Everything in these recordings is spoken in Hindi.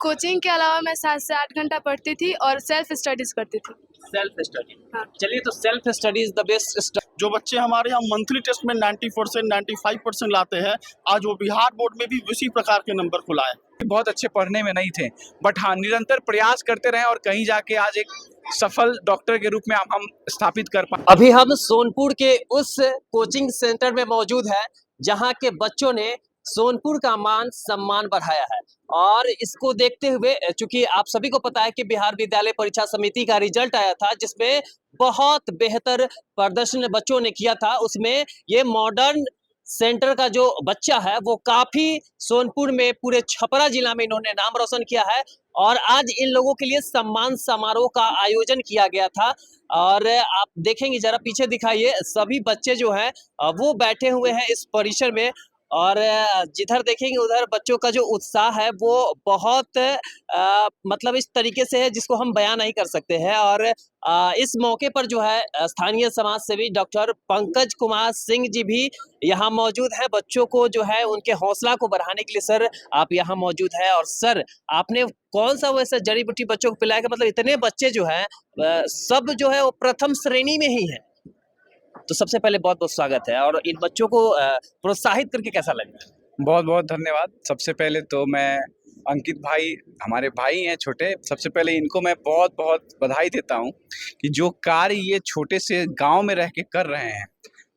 कोचिंग के अलावा मैं 7 से 8 घंटा पढ़ती थी और सेल्फ स्टडीज करती थी। Self study. हाँ। चलिए, तो self study is the best. जो बच्चे हमारे यहाँ मंथली टेस्ट में 90% 95% लाते हैं, आज वो बिहार बोर्ड में भी उसी प्रकार के नंबर को लाए। बहुत अच्छे पढ़ने में नहीं थे, बट हाँ, निरंतर प्रयास करते रहे और कहीं जाके आज एक सफल डॉक्टर के रूप में हम स्थापित कर पाए। अभी हम सोनपुर के उस कोचिंग सेंटर में मौजूद है जहां के बच्चों ने सोनपुर का मान सम्मान बढ़ाया है। और इसको देखते हुए, चूंकि आप सभी को पता है कि बिहार विद्यालय परीक्षा समिति का रिजल्ट आया था जिसमें बहुत बेहतर प्रदर्शन बच्चों ने किया था, उसमें ये मॉडर्न सेंटर का जो बच्चा है वो काफी सोनपुर में, पूरे छपरा जिला में इन्होंने नाम रोशन किया है। और आज इन लोगों के लिए सम्मान समारोह का आयोजन किया गया था। और आप देखेंगे, जरा पीछे दिखाइए, सभी बच्चे जो हैं वो बैठे हुए हैं इस परिसर में। और जिधर देखेंगे उधर बच्चों का जो उत्साह है वो बहुत मतलब इस तरीके से है जिसको हम बयान नहीं कर सकते हैं। और इस मौके पर जो है स्थानीय समाज सेवी डॉक्टर पंकज कुमार सिंह जी भी यहाँ मौजूद है। बच्चों को जो है उनके हौसला को बढ़ाने के लिए सर आप यहाँ मौजूद है। और सर, आपने कौन सा वैसा जड़ी बूटी बच्चों को पिलाया? मतलब इतने बच्चे जो है सब जो है वो प्रथम श्रेणी में ही है। तो सबसे पहले बहुत बहुत स्वागत है। और इन बच्चों को प्रोत्साहित करके कैसा लगा? बहुत बहुत धन्यवाद। सबसे पहले तो मैं अंकित भाई, हमारे भाई हैं छोटे, सबसे पहले इनको मैं बहुत बहुत बधाई देता हूं कि जो कार्य ये छोटे से गांव में रह के कर रहे हैं।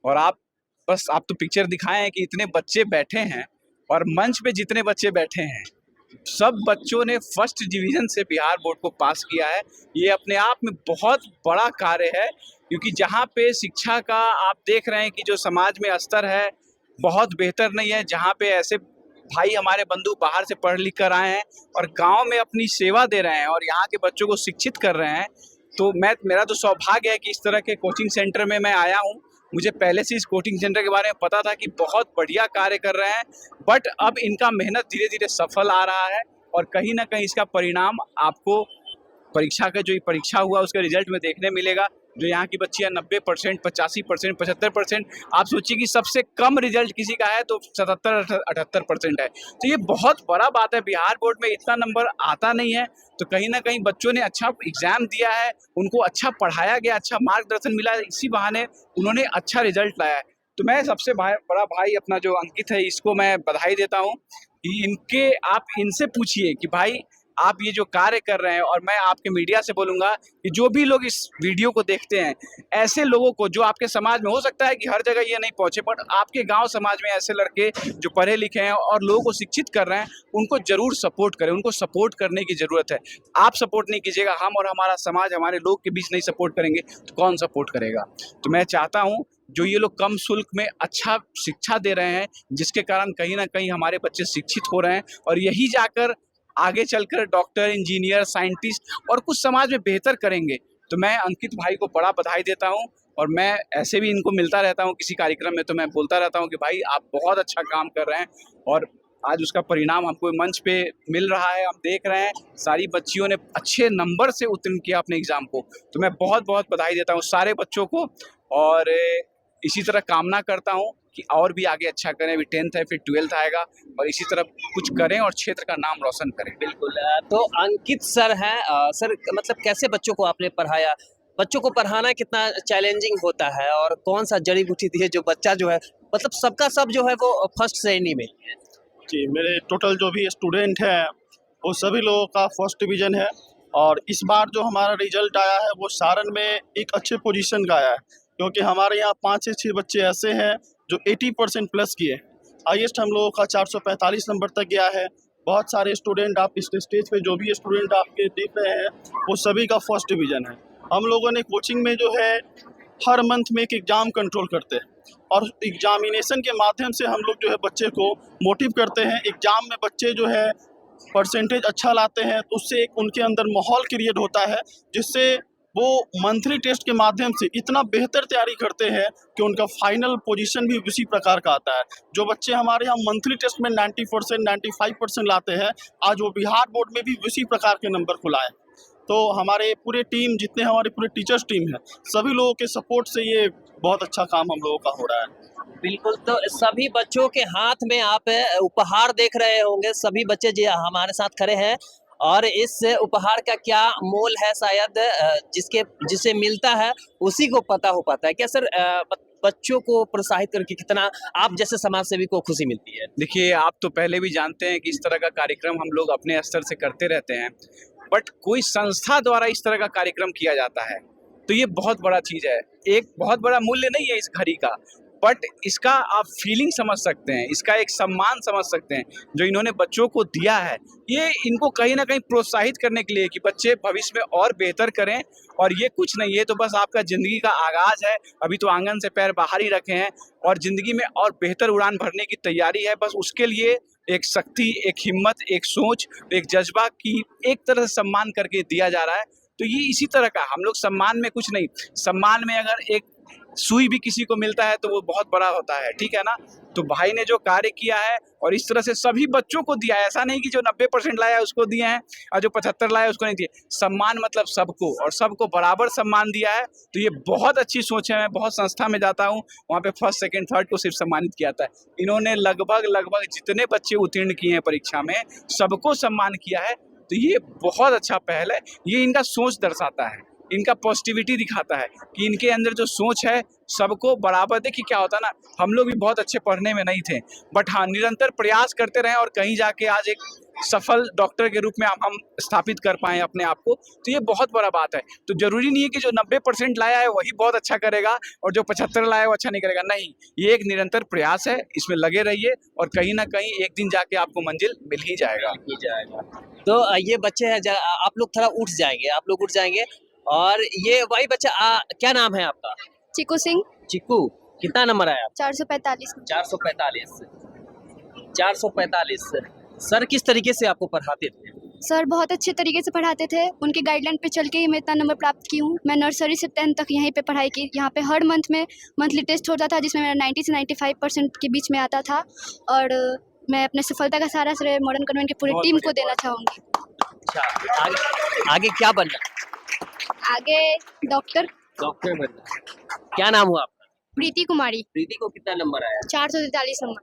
और आप तो पिक्चर दिखाए हैं कि इतने बच्चे बैठे हैं और मंच पे जितने बच्चे बैठे हैं सब बच्चों ने फर्स्ट डिवीज़न से बिहार बोर्ड को पास किया है। ये अपने आप में बहुत बड़ा कार्य है, क्योंकि जहाँ पे शिक्षा का आप देख रहे हैं कि जो समाज में स्तर है बहुत बेहतर नहीं है, जहाँ पे ऐसे भाई हमारे बंधु बाहर से पढ़ लिख कर आए हैं और गांव में अपनी सेवा दे रहे हैं और यहाँ के बच्चों को शिक्षित कर रहे हैं। तो मेरा तो सौभाग्य है कि इस तरह के कोचिंग सेंटर में मैं आया हूँ। मुझे पहले से इस कोचिंग सेंटर के बारे में पता था कि बहुत बढ़िया कार्य कर रहे हैं, बट अब इनका मेहनत धीरे धीरे सफल आ रहा है और कहीं ना कहीं इसका परिणाम आपको परीक्षा का जो परीक्षा हुआ उसके रिजल्ट में देखने मिलेगा। जो यहाँ की बच्चियाँ 90%, 85%, 75%, आप सोचिए कि सबसे कम रिजल्ट किसी का है तो 77-78% है। तो ये बहुत बड़ा बात है। बिहार बोर्ड में इतना नंबर आता नहीं है, तो कहीं ना कहीं बच्चों ने अच्छा एग्जाम दिया है, उनको अच्छा पढ़ाया गया, अच्छा मार्गदर्शन मिला, इसी बहाने उन्होंने अच्छा रिजल्ट लाया है। तो मैं सबसे बड़ा भाई अपना जो अंकित है इसको मैं बधाई देता हूँ कि आप इनसे पूछिए कि भाई आप ये जो कार्य कर रहे हैं। और मैं आपके मीडिया से बोलूँगा कि जो भी लोग इस वीडियो को देखते हैं, ऐसे लोगों को जो आपके समाज में, हो सकता है कि हर जगह ये नहीं पहुँचे, बट आपके गांव समाज में ऐसे लड़के जो पढ़े लिखे हैं और लोगों को शिक्षित कर रहे हैं, उनको जरूर सपोर्ट करें। उनको सपोर्ट करने की ज़रूरत है। आप सपोर्ट नहीं कीजिएगा, हम और हमारा समाज, हमारे लोग के बीच नहीं सपोर्ट करेंगे तो कौन सपोर्ट करेगा? तो मैं चाहता हूँ जो ये लोग कम शुल्क में अच्छा शिक्षा दे रहे हैं, जिसके कारण कहीं ना कहीं हमारे बच्चे शिक्षित हो रहे हैं और यही जाकर आगे चलकर डॉक्टर, इंजीनियर, साइंटिस्ट और कुछ समाज में बेहतर करेंगे। तो मैं अंकित भाई को बड़ा बधाई देता हूं और मैं ऐसे भी इनको मिलता रहता हूं किसी कार्यक्रम में, तो मैं बोलता रहता हूं कि भाई आप बहुत अच्छा काम कर रहे हैं। और आज उसका परिणाम हमको मंच पे मिल रहा है, हम देख रहे हैं सारी बच्चियों ने अच्छे नंबर से उत्तीर्ण किया अपने एग्जाम को। तो मैं बहुत बहुत बधाई देता हूँ सारे बच्चों को और इसी तरह कामना करता हूँ कि और भी आगे अच्छा करें। अभी 10th है, फिर 12th आएगा और इसी तरह कुछ करें और क्षेत्र का नाम रोशन करें। बिल्कुल। तो अंकित सर हैं, सर मतलब कैसे बच्चों को आपने पढ़ाया? बच्चों को पढ़ाना कितना चैलेंजिंग होता है और कौन सा जड़ी बूटी दी है जो बच्चा जो है, मतलब सबका सब जो है वो फर्स्ट श्रेणी में है? जी, मेरे टोटल जो भी स्टूडेंट हैं वो सभी लोगों का फर्स्ट डिवीज़न है। और इस बार जो हमारा रिजल्ट आया है वो सारण में एक अच्छे पोजीशन का आया है, क्योंकि हमारे यहाँ 5 से 6 बच्चे ऐसे हैं जो 80% प्लस किए। हाईएस्ट हम लोगों का 445 नंबर तक गया है। बहुत सारे स्टूडेंट, आप इस स्टेज पे जो भी स्टूडेंट आपके देख रहे हैं वो सभी का फर्स्ट डिवीज़न है। हम लोगों ने कोचिंग में जो है हर मंथ में एक एग्ज़ाम कंट्रोल करते हैं और एग्जामिनेशन के माध्यम से हम लोग जो है बच्चे को मोटिव करते हैं। एग्ज़ाम में बच्चे जो है परसेंटेज अच्छा लाते हैं तो उससे एक उनके अंदर माहौल क्रिएट होता है, जिससे वो मंथली टेस्ट के माध्यम से इतना बेहतर तैयारी करते हैं कि उनका फाइनल पोजीशन भी उसी प्रकार का आता है। जो बच्चे हमारे यहाँ मंथली टेस्ट में 90% 95% लाते हैं, आज वो बिहार बोर्ड में भी उसी प्रकार के नंबर को लाए। तो हमारे पूरे टीम, जितने हमारे पूरे टीचर्स टीम है, सभी लोगों के सपोर्ट से ये बहुत अच्छा काम हम लोगों का हो रहा है। बिल्कुल। तो सभी बच्चों के हाथ में आप उपहार देख रहे होंगे, सभी बच्चे जो हमारे साथ खड़े हैं और इस उपहार का क्या मोल है शायद जिसे मिलता है उसी को पता हो पाता है। क्या सर बच्चों को प्रोत्साहित करके कितना आप जैसे समाज सेवी को खुशी मिलती है? देखिए, आप तो पहले भी जानते हैं कि इस तरह का कार्यक्रम हम लोग अपने स्तर से करते रहते हैं, बट कोई संस्था द्वारा इस तरह का कार्यक्रम किया जाता है तो ये बहुत बड़ा चीज़ है। एक बहुत बड़ा मूल्य नहीं है इस घड़ी का, बट इसका आप फीलिंग समझ सकते हैं, इसका एक सम्मान समझ सकते हैं जो इन्होंने बच्चों को दिया है। ये इनको कहीं ना कहीं प्रोत्साहित करने के लिए कि बच्चे भविष्य में और बेहतर करें। और ये कुछ नहीं, ये तो बस आपका ज़िंदगी का आगाज़ है। अभी तो आंगन से पैर बाहर ही रखे हैं और ज़िंदगी में और बेहतर उड़ान भरने की तैयारी है। बस उसके लिए एक शक्ति, एक हिम्मत, एक सोच, एक जज्बा की एक तरह से सम्मान करके दिया जा रहा है। तो ये इसी तरह का हम लोग सम्मान में कुछ नहीं, सम्मान में अगर एक सुई भी किसी को मिलता है तो वो बहुत बड़ा होता है, ठीक है ना। तो भाई ने जो कार्य किया है और इस तरह से सभी बच्चों को दिया है, ऐसा नहीं कि जो 90% लाया उसको दिए हैं और जो 75 लाया उसको नहीं दिए। सम्मान मतलब सबको, और सबको बराबर सम्मान दिया है। तो ये बहुत अच्छी सोच है। मैं बहुत संस्था में जाता हूँ, वहाँ पे फर्स्ट, सेकंड, थर्ड को सिर्फ सम्मानित किया जाता है। इन्होंने लगभग जितने बच्चे उत्तीर्ण किए हैं परीक्षा में सबको सम्मान किया है। तो ये बहुत अच्छा पहल है। ये इनका सोच दर्शाता है, इनका पॉजिटिविटी दिखाता है कि इनके अंदर जो सोच है सबको बराबर। देखिए क्या होता है ना, हम लोग भी बहुत अच्छे पढ़ने में नहीं थे, बट हाँ निरंतर प्रयास करते रहे और कहीं जाके आज एक सफल डॉक्टर के रूप में हम स्थापित कर पाए अपने आप को। तो ये बहुत बड़ा बात है। तो जरूरी नहीं है कि जो 90% लाया है वही बहुत अच्छा करेगा और जो 75 लाया है वो अच्छा नहीं करेगा। नहीं, ये एक निरंतर प्रयास है, इसमें लगे रहिए और कहीं ना कहीं एक दिन जाके आपको मंजिल मिल ही जाएगा। तो ये बच्चे हैं, आप लोग थोड़ा उठ जाएंगे और ये वही बच्चा क्या नाम है आपका? चिकू सिंह। चिक्कू, कितना नंबर आया? 445। 445। सर किस तरीके से आपको पढ़ाते थे? सर बहुत अच्छे तरीके से पढ़ाते थे। उनके गाइडलाइन पे चल के ही मैं इतना नंबर प्राप्त की हूँ। मैं नर्सरी से 10th तक यहीं पे पढ़ाई की। यहाँ पे हर मंथ में मंथली टेस्ट होता था जिसमें मेरा 90 से 95% के बीच में आता था। और मैं अपने सफलता का सारा श्रेय मॉडर्न कॉन्वेंट की पूरी टीम को देना चाहूँगी। अच्छा, आगे क्या बनना? आगे डॉक्टर बनना। क्या नाम हुआ आपका? प्रीति कुमारी। प्रीति को कितना नंबर आया? 443 नंबर।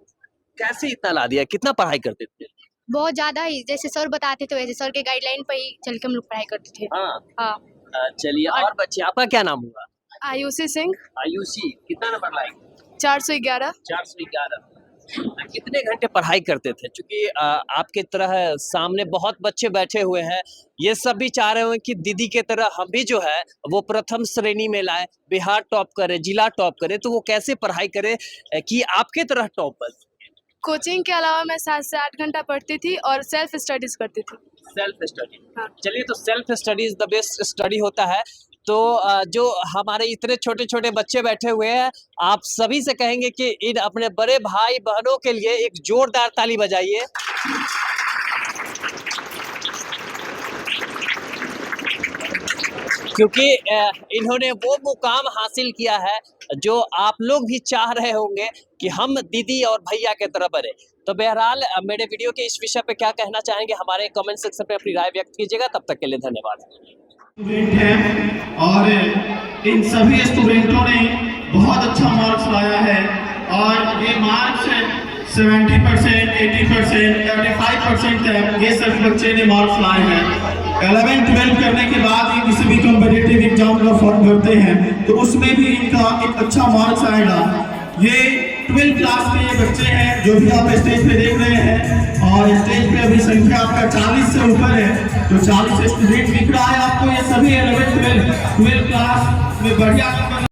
कैसे इतना ला दिया? कितना पढ़ाई करते थे? बहुत ज़्यादा ही, जैसे सर बताते थे वैसे सर के गाइडलाइन पर ही चल के हम लोग पढ़ाई करते थे। हाँ। चलिए, और बच्चे, आपका क्या नाम हुआ? आयुषी सिंह। आयुषी, कितना नंबर लाएंगे? 411। 411। कितने घंटे पढ़ाई करते थे? क्योंकि आपके तरह सामने बहुत बच्चे बैठे हुए हैं, ये सब भी चाह रहे हैं कि दीदी के तरह हम भी जो है वो प्रथम श्रेणी में लाए, बिहार टॉप करे, जिला टॉप करे। तो वो कैसे पढ़ाई करे कि आपके तरह टॉप बने? कोचिंग के अलावा मैं 7 से 8 घंटा पढ़ती थी और सेल्फ स्टडीज करती थी। Self study. हाँ। चलिए, तो self study is the best study होता है। तो जो हमारे इतने छोटे छोटे बच्चे बैठे हुए हैं, आप सभी से कहेंगे कि इन अपने बड़े भाई बहनों के लिए एक जोरदार ताली बजाइए। क्योंकि इन्होंने वो मुकाम हासिल किया है जो आप लोग भी चाह रहे होंगे कि हम दीदी और भैया के तरह बने। तो बहरहाल मेरे वीडियो के इस विषय पे क्या कहना चाहेंगे, हमारे कमेंट सेक्शन पे अपनी राय व्यक्त कीजिएगा। तब तक के लिए धन्यवाद। स्टूडेंट हैं और इन सभी स्टूडेंटों ने बहुत अच्छा मार्क्स लाया है और ये मार्क्स 70%, 80%, 85% तक ये सभी बच्चे ने मार्क्स लाए हैं। 11-12 करने के बाद ये किसी भी कॉम्पिटिटिव एग्जाम का फॉर्म भरते हैं तो उसमें भी इनका एक अच्छा मार्क्स आएगा। ये 12th क्लास के ये बच्चे हैं जो भी आप स्टेज पे देख रहे हैं और स्टेज पे अभी संख्या आपका 40 से ऊपर है। तो 40 स्टूडेंट दिख रहा है आपको। ये सभी 11-12 क्लास में बढ़िया